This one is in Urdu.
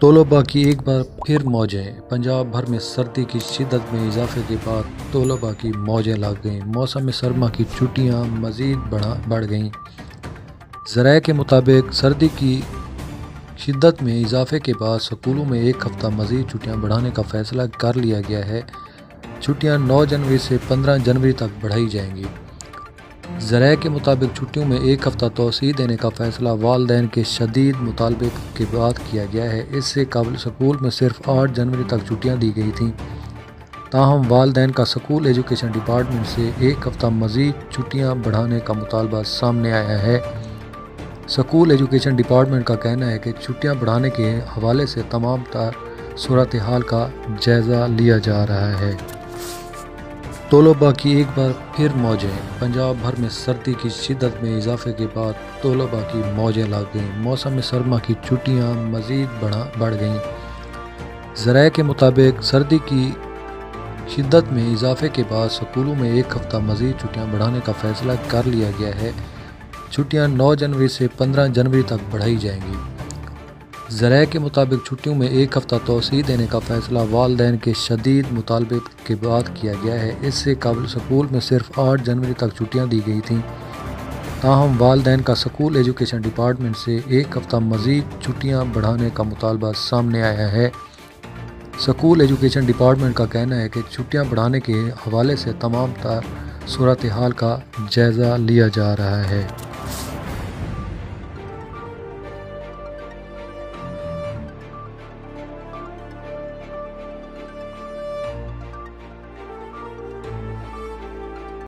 طلباء کی ایک بار پھر موجیں۔ پنجاب بھر میں سردی کی شدت میں اضافے کے بعد طلباء کی موجیں لگ گئیں۔ موسم سرما کی چھٹیاں مزید بڑھ گئیں۔ ذرائع کے مطابق سردی کی شدت میں اضافے کے بعد سکولوں میں ایک ہفتہ مزید چھٹیاں بڑھانے کا فیصلہ کر لیا گیا ہے۔ چھٹیاں 9 جنوری سے 15 جنوری تک بڑھائی جائیں گی۔ ذرائع کے مطابق چھٹیوں میں ایک ہفتہ توسیع دینے کا فیصلہ والدین کے شدید مطالبے کے بعد کیا گیا ہے۔ اس سے قبل سکول میں صرف 8 جنوری تک چھٹیاں دی گئی تھیں، تاہم والدین کا سکول ایجوکیشن ڈپارٹمنٹ سے ایک ہفتہ مزید چھٹیاں بڑھانے کا مطالبہ سامنے آیا ہے۔ سکول ایجوکیشن ڈپارٹمنٹ کا کہنا ہے کہ چھٹیاں بڑھانے کے حوالے سے تمام تر صورتحال کا جائزہ لیا جا رہا ہے۔ طلباء کی ایک بار پھر موجیں۔ پنجاب بھر میں سردی کی شدت میں اضافے کے بعد طلباء کی موجیں لگ گئیں۔ موسم سرما کی چھٹیاں مزید بڑھ گئیں۔ ذرائع کے مطابق سردی کی شدت میں اضافے کے بعد سکولوں میں ایک ہفتہ مزید چھٹیاں بڑھانے کا فیصلہ کر لیا گیا ہے۔ چھٹیاں 9 جنوری سے 15 جنوری تک بڑھائی جائیں گی۔ ذرائع کے مطابق چھٹیوں میں ایک ہفتہ توسیع دینے کا فیصلہ والدین کے شدید مطالبے کے بعد کیا گیا ہے۔ اس سے قبل سکول میں صرف 8 جنوری تک چھٹیاں دی گئی تھیں، تاہم والدین کا سکول ایجوکیشن ڈپارٹمنٹ سے ایک ہفتہ مزید چھٹیاں بڑھانے کا مطالبہ سامنے آیا ہے۔ سکول ایجوکیشن ڈپارٹمنٹ کا کہنا ہے کہ چھٹیاں بڑھانے کے حوالے سے تمام تر صورتحال کا جائزہ لیا جا رہا ہے۔